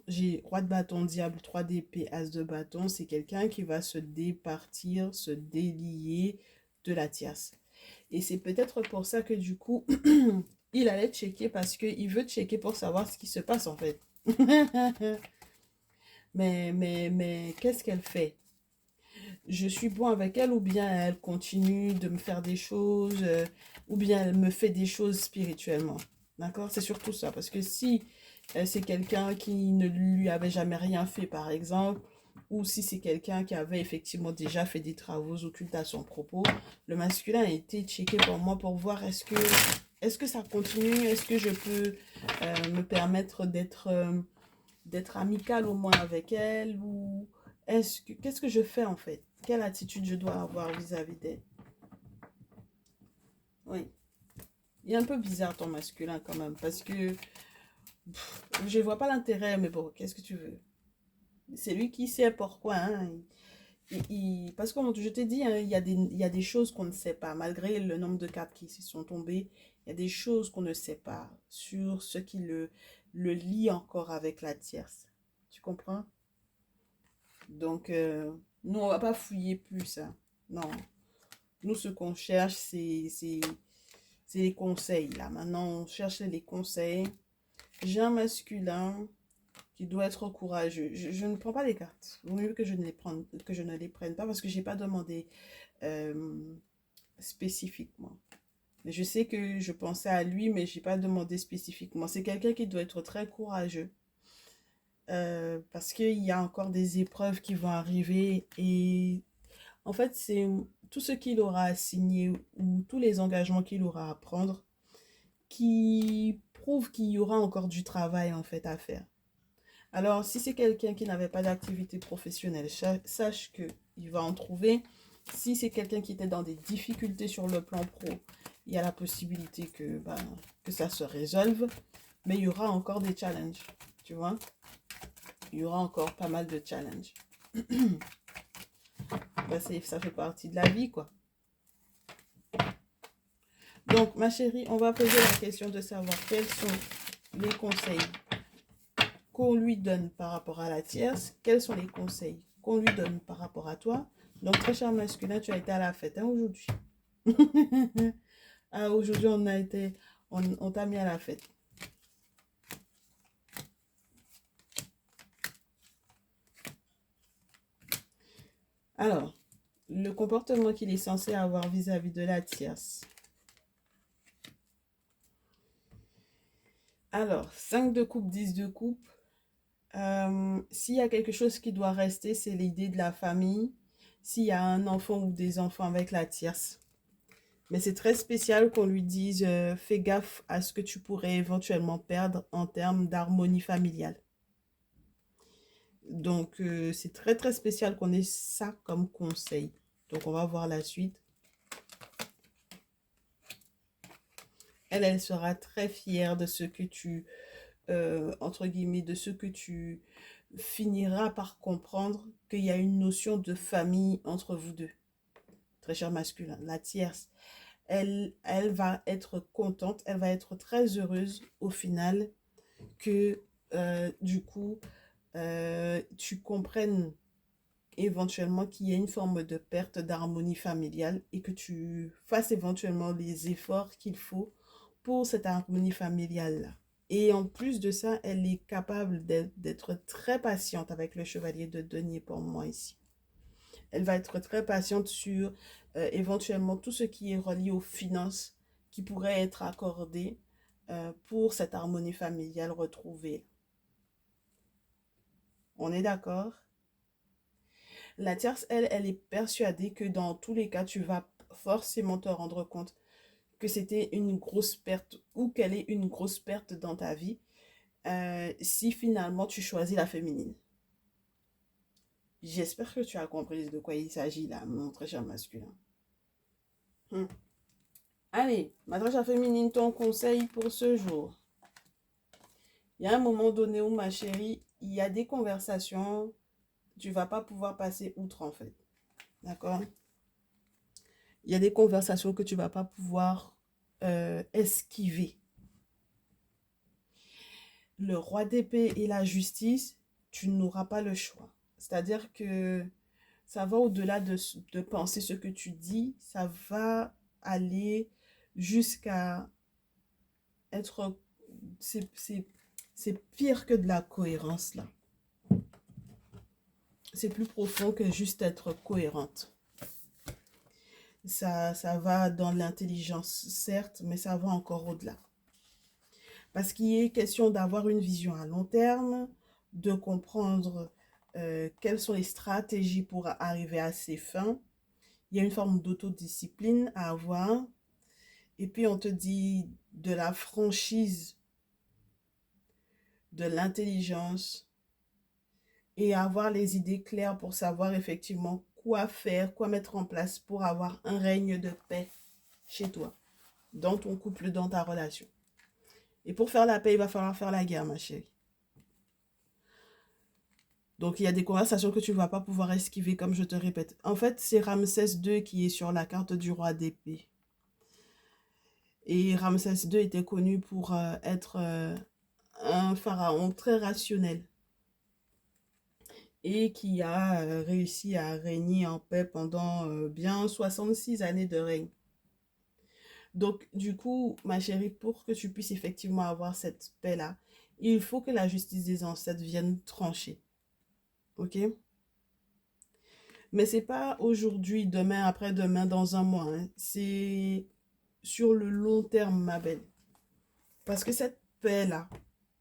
J'ai roi de bâton, diable, 3 d'épée, as de bâton. C'est quelqu'un qui va se départir, se délier de la tierce. Et c'est peut-être pour ça que du coup, il allait checker parce qu'il veut checker pour savoir ce qui se passe en fait. mais qu'est-ce qu'elle fait? Je suis bon avec elle ou bien elle continue de me faire des choses ou bien elle me fait des choses spirituellement. D'accord? C'est surtout ça. Parce que si c'est quelqu'un qui ne lui avait jamais rien fait, par exemple, ou si c'est quelqu'un qui avait effectivement déjà fait des travaux occultes à son propos, le masculin a été checké pour moi pour voir est-ce que ça continue, est-ce que je peux me permettre d'être amicale au moins avec elle ou qu'est-ce que je fais en fait? Quelle attitude je dois avoir vis-à-vis d'elle? Oui. Il est un peu bizarre ton masculin quand même parce que je vois pas l'intérêt, mais bon, qu'est-ce que tu veux? C'est lui qui sait pourquoi. Hein. Parce que je t'ai dit, hein, il y a des choses qu'on ne sait pas. Malgré le nombre de cartes qui s'y sont tombées, il y a des choses qu'on ne sait pas sur ce qui le lie encore avec la tierce. Tu comprends? Donc, nous, on va pas fouiller plus. Hein. Non. Nous, ce qu'on cherche, c'est les conseils. Là, maintenant, on cherche les conseils. J'ai un masculin qui doit être courageux. Je ne prends pas les cartes. Il vaut mieux que que je ne les prenne pas parce que je n'ai pas demandé euh, spécifiquement. Mais je sais que je pensais à lui, mais je n'ai pas demandé spécifiquement. C'est quelqu'un qui doit être très courageux. Parce qu'il y a encore des épreuves qui vont arriver et en fait, c'est tout ce qu'il aura à signer ou tous les engagements qu'il aura à prendre qui prouve qu'il y aura encore du travail en fait à faire. Alors, si c'est quelqu'un qui n'avait pas d'activité professionnelle, sache qu'il va en trouver. Si c'est quelqu'un qui était dans des difficultés sur le plan pro, il y a la possibilité que ça se résolve, mais il y aura encore des challenges, tu vois. Il y aura encore pas mal de challenges. Ça fait partie de la vie, quoi. Donc, ma chérie, on va poser la question de savoir quels sont les conseils qu'on lui donne par rapport à la tierce, quels sont les conseils qu'on lui donne par rapport à toi. Donc, très cher masculin, tu as été à la fête hein, aujourd'hui. Ah, aujourd'hui, on t'a mis à la fête. Alors, le comportement qu'il est censé avoir vis-à-vis de la tierce. Alors, 5 de coupe, 10 de coupe. S'il y a quelque chose qui doit rester, c'est l'idée de la famille. S'il y a un enfant ou des enfants avec la tierce. Mais c'est très spécial qu'on lui dise fais gaffe à ce que tu pourrais éventuellement perdre en termes d'harmonie familiale. Donc, c'est très très spécial qu'on ait ça comme conseil. Donc, on va voir la suite. Elle sera très fière de ce que entre guillemets, de ce que tu finiras par comprendre qu'il y a une notion de famille entre vous deux. Très cher masculin, la tierce. Elle va être contente, elle va être très heureuse au final que du coup, tu comprennes éventuellement qu'il y a une forme de perte d'harmonie familiale et que tu fasses éventuellement les efforts qu'il faut pour cette harmonie familiale-là. Et en plus de ça, elle est capable d'être très patiente avec le chevalier de denier pour moi ici. Elle va être très patiente sur éventuellement tout ce qui est relié aux finances qui pourrait être accordé pour cette harmonie familiale retrouvée. On est d'accord? La tierce, elle est persuadée que dans tous les cas, tu vas forcément te rendre compte que c'était une grosse perte ou qu'elle est une grosse perte dans ta vie si finalement tu choisis la féminine. J'espère que tu as compris de quoi il s'agit là, mon très cher masculin. Hmm. Allez, madracha féminine, ton conseil pour ce jour. Il y a un moment donné où, ma chérie, il y a des conversations, tu vas pas pouvoir passer outre, en fait. D'accord? Il y a des conversations que tu vas pas pouvoir esquiver. Le roi d'épée et la justice, tu n'auras pas le choix. C'est-à-dire que ça va au-delà de penser ce que tu dis, ça va aller jusqu'à être... C'est pire que de la cohérence, là. C'est plus profond que juste être cohérente. Ça va dans l'intelligence, certes, mais ça va encore au-delà. Parce qu'il est question d'avoir une vision à long terme, de comprendre quelles sont les stratégies pour arriver à ces fins. Il y a une forme d'autodiscipline à avoir. Et puis on te dit de la franchise, de l'intelligence et avoir les idées claires pour savoir effectivement quoi faire, quoi mettre en place pour avoir un règne de paix chez toi, dans ton couple, dans ta relation. Et pour faire la paix, il va falloir faire la guerre, ma chérie. Donc, il y a des conversations que tu ne vas pas pouvoir esquiver, comme je te répète. En fait, c'est Ramsès II qui est sur la carte du roi d'épée. Et Ramsès II était connu pour être un pharaon très rationnel et qui a réussi à régner en paix pendant bien 66 années de règne. Donc, du coup, ma chérie, pour que tu puisses effectivement avoir cette paix-là, il faut que la justice des ancêtres vienne trancher. Ok? Mais c'est pas aujourd'hui, demain, après-demain, dans un mois, hein. C'est sur le long terme, ma belle. Parce que cette paix-là,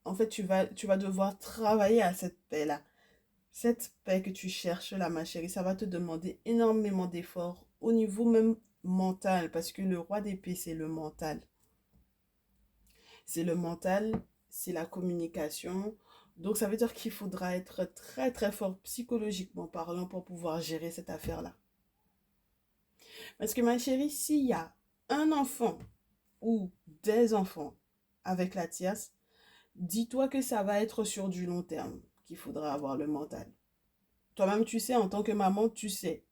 en fait, tu vas devoir travailler à cette paix-là. Cette paix que tu cherches là, ma chérie, ça va te demander énormément d'efforts au niveau même mental. Parce que le roi d'épée, c'est le mental. C'est le mental, c'est la communication. Donc, ça veut dire qu'il faudra être très, très fort psychologiquement parlant pour pouvoir gérer cette affaire-là. Parce que ma chérie, s'il y a un enfant ou des enfants avec la tierce, dis-toi que ça va être sur du long terme qu'il faudra avoir le mental. Toi-même, tu sais, en tant que maman, tu sais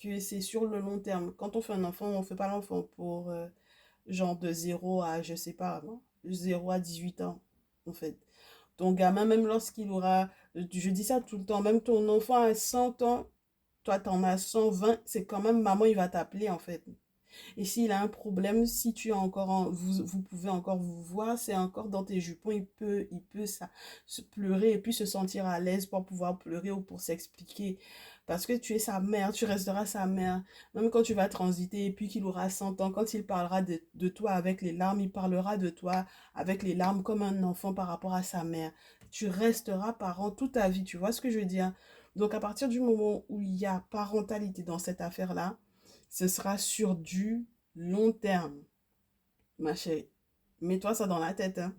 que c'est sur le long terme. Quand on fait un enfant, on ne fait pas l'enfant pour genre de 0 à, je sais pas, non? 0 à 18 ans, en fait. Ton gamin, même lorsqu'il aura, je dis ça tout le temps, même ton enfant a 100 ans, toi, t'en as 120, c'est quand même maman, il va t'appeler, en fait. Et s'il a un problème, si tu es encore vous pouvez encore vous voir, c'est encore dans tes jupons, il peut ça, se pleurer et puis se sentir à l'aise pour pouvoir pleurer ou pour s'expliquer. Parce que tu es sa mère, tu resteras sa mère. Même quand tu vas transiter et puis qu'il aura 100 ans, quand il parlera de toi avec les larmes, il parlera de toi avec les larmes comme un enfant par rapport à sa mère. Tu resteras parent toute ta vie, tu vois ce que je veux dire? Donc à partir du moment où il y a parentalité dans cette affaire-là, ce sera sur du long terme, ma chérie. Mets-toi ça dans la tête, hein.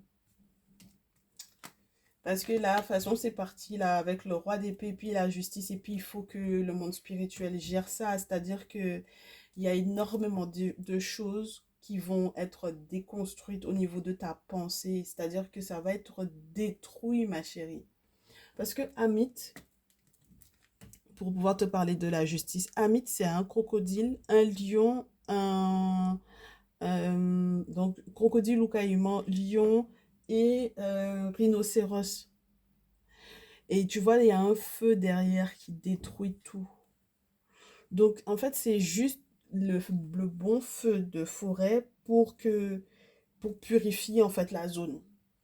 Parce que là, de toute façon, c'est parti là avec le roi d'épée, puis la justice, et puis il faut que le monde spirituel gère ça. C'est-à-dire que il y a énormément de choses qui vont être déconstruites au niveau de ta pensée. C'est-à-dire que ça va être détruit, ma chérie. Parce que Amit, pour pouvoir te parler de la justice, Amit, c'est un crocodile, un lion, donc crocodile ou caïman, lion et rhinocéros. Et tu vois, il y a un feu derrière qui détruit tout. Donc en fait, c'est juste le bon feu de forêt pour purifier en fait la zone.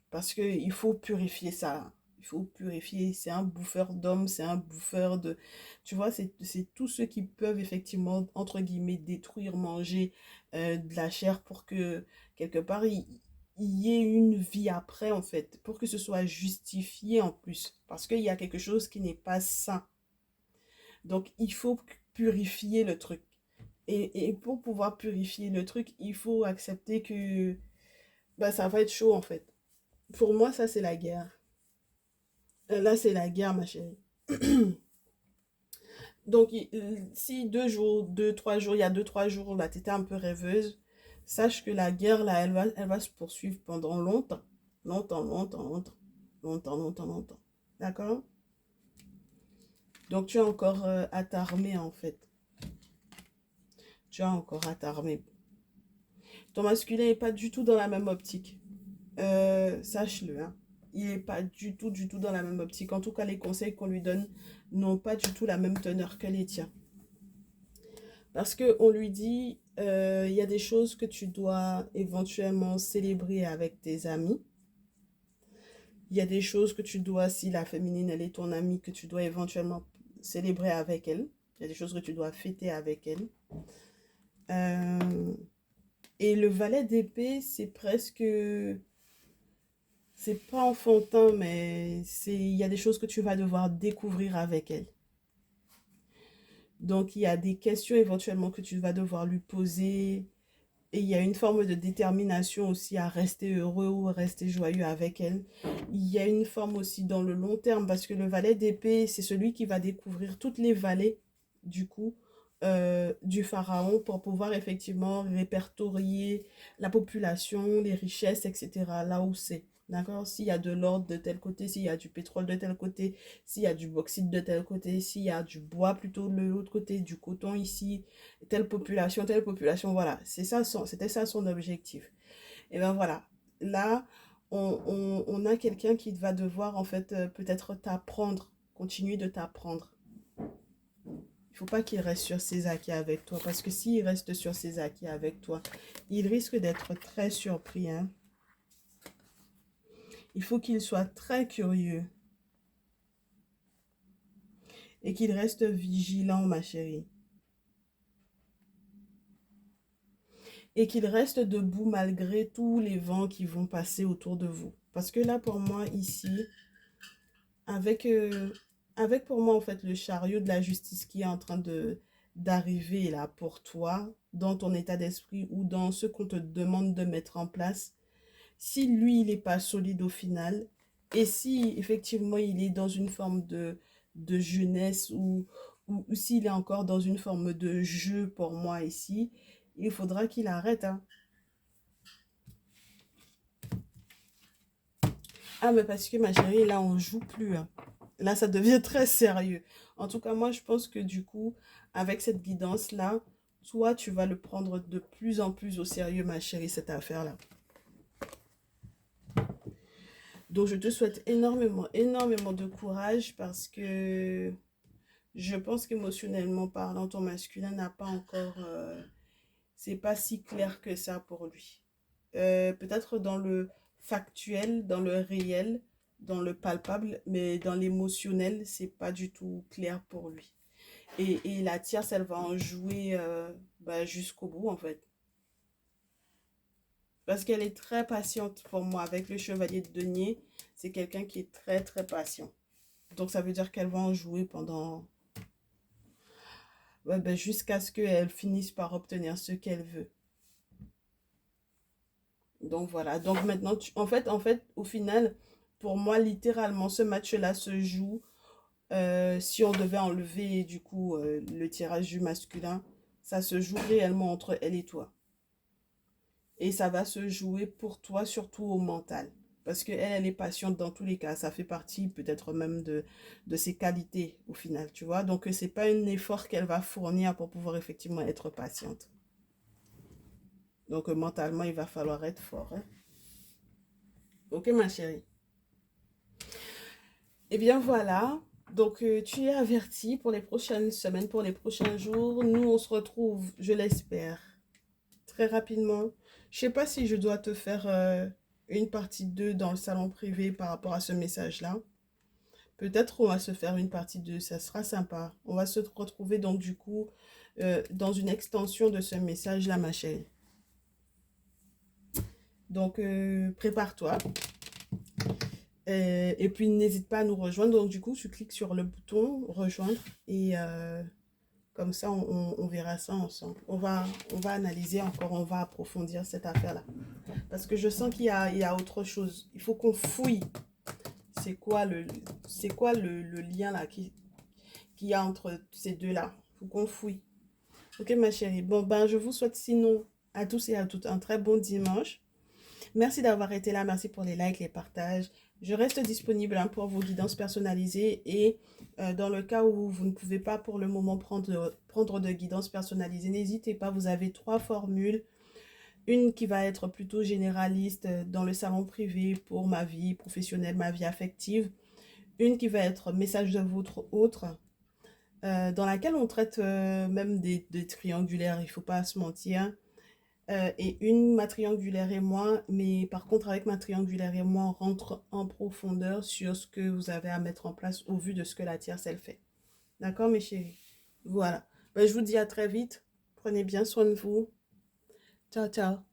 Parce qu'il faut purifier ça. Il faut purifier. C'est un bouffeur d'hommes, c'est un bouffeur de... Tu vois, c'est tous ceux qui peuvent effectivement, entre guillemets, détruire, manger de la chair pour que, quelque part, il y ait une vie après, en fait. Pour que ce soit justifié en plus. Parce qu'il y a quelque chose qui n'est pas sain. Donc, il faut purifier le truc. Et pour pouvoir purifier le truc, il faut accepter que bah, ça va être chaud, en fait. Pour moi, ça, c'est la guerre. Là, c'est la guerre, ma chérie. Donc, si 2 jours, 3 jours, il y a 2, 3 jours, là, tu étais un peu rêveuse, sache que la guerre, là, elle va se poursuivre pendant longtemps. Longtemps, longtemps, longtemps. Longtemps, longtemps, longtemps. D'accord? Donc, tu as encore à t'armer, en fait. Tu as encore à t'armer. Ton masculin n'est pas du tout dans la même optique. Sache-le, hein. Il n'est pas du tout dans la même optique. En tout cas, les conseils qu'on lui donne n'ont pas du tout la même teneur que les tiens. Parce qu'on lui dit, il y a des choses que tu dois éventuellement célébrer avec tes amis. Il y a des choses que tu dois, si la féminine, elle est ton amie, que tu dois éventuellement célébrer avec elle. Il y a des choses que tu dois fêter avec elle. Euh, et le valet d'épée, c'est presque... C'est pas enfantin, mais il y a des choses que tu vas devoir découvrir avec elle. Donc, il y a des questions éventuellement que tu vas devoir lui poser. Et il y a une forme de détermination aussi à rester heureux ou rester joyeux avec elle. Il y a une forme aussi dans le long terme parce que le valet d'épée, c'est celui qui va découvrir toutes les vallées du coup du pharaon pour pouvoir effectivement répertorier la population, les richesses, etc. là où c'est. D'accord? S'il y a de l'or de tel côté, s'il y a du pétrole de tel côté, s'il y a du bauxite de tel côté, s'il y a du bois plutôt de l'autre côté, du coton ici, telle population, voilà. C'était ça son objectif. Et ben voilà. Là, on a quelqu'un qui va devoir en fait peut-être t'apprendre, continuer de t'apprendre. Il faut pas qu'il reste sur ses acquis avec toi parce que s'il reste sur ses acquis avec toi, il risque d'être très surpris, hein. Il faut qu'il soit très curieux et qu'il reste vigilant, ma chérie. Et qu'il reste debout malgré tous les vents qui vont passer autour de vous. Parce que là, pour moi, ici, avec, avec pour moi, en fait, le chariot de la justice qui est en train d'arriver là pour toi, dans ton état d'esprit ou dans ce qu'on te demande de mettre en place, si lui, il n'est pas solide au final, et si effectivement il est dans une forme de jeunesse ou s'il est encore dans une forme de jeu pour moi ici, il faudra qu'il arrête, hein. Ah, mais parce que ma chérie, là, on joue plus, hein. Là, ça devient très sérieux. En tout cas, moi, je pense que du coup, avec cette guidance-là, toi, tu vas le prendre de plus en plus au sérieux, ma chérie, cette affaire-là. Donc, je te souhaite énormément, énormément de courage parce que je pense qu'émotionnellement parlant, ton masculin n'a pas encore... c'est pas si clair que ça pour lui. Peut-être dans le factuel, dans le réel, dans le palpable, mais dans l'émotionnel, c'est pas du tout clair pour lui. Et la tierce, elle va en jouer jusqu'au bout, en fait. Parce qu'elle est très patiente pour moi. Avec le chevalier de denier, c'est quelqu'un qui est très, très patient. Donc, ça veut dire qu'elle va en jouer pendant... jusqu'à ce qu'elle finisse par obtenir ce qu'elle veut. Donc, voilà. Donc, maintenant, en fait, au final, pour moi, littéralement, ce match-là se joue. Si on devait enlever, du coup, le tirage du masculin, ça se joue réellement entre elle et toi. Et ça va se jouer pour toi, surtout au mental. Parce qu'elle, elle est patiente dans tous les cas. Ça fait partie peut-être même de ses qualités au final, tu vois. Donc, c'est pas un effort qu'elle va fournir pour pouvoir effectivement être patiente. Donc, mentalement, il va falloir être fort, hein. Ok, ma chérie. Eh bien, voilà. Donc, tu es averti pour les prochaines semaines, pour les prochains jours. Nous, on se retrouve, je l'espère, très rapidement. Je sais pas si je dois te faire une partie 2 dans le salon privé par rapport à ce message-là. Peut-être on va se faire une partie 2, ça sera sympa. On va se retrouver donc du coup dans une extension de ce message-là, ma chérie. Donc prépare-toi. Et puis n'hésite pas à nous rejoindre. Donc du coup, tu cliques sur le bouton rejoindre et comme ça, on verra ça ensemble. On va analyser encore, on va approfondir cette affaire-là. Parce que je sens qu'il y a autre chose. Il faut qu'on fouille. C'est quoi le lien là qui qu'il y a entre ces deux-là. Il faut qu'on fouille. Ok, ma chérie. Bon, ben, je vous souhaite sinon à tous et à toutes un très bon dimanche. Merci d'avoir été là. Merci pour les likes, les partages. Je reste disponible hein, pour vos guidances personnalisées et dans le cas où vous ne pouvez pas pour le moment prendre de guidance personnalisée, n'hésitez pas. Vous avez 3 formules. Une qui va être plutôt généraliste dans le salon privé pour ma vie professionnelle, ma vie affective. Une qui va être message de votre autre, dans laquelle on traite même des triangulaires, il ne faut pas se mentir. Et une, ma triangulaire et moi, mais par contre avec ma triangulaire et moi, on rentre en profondeur sur ce que vous avez à mettre en place au vu de ce que la tierce, elle fait. D'accord, mes chéris? Voilà. Ben, je vous dis à très vite. Prenez bien soin de vous. Ciao, ciao.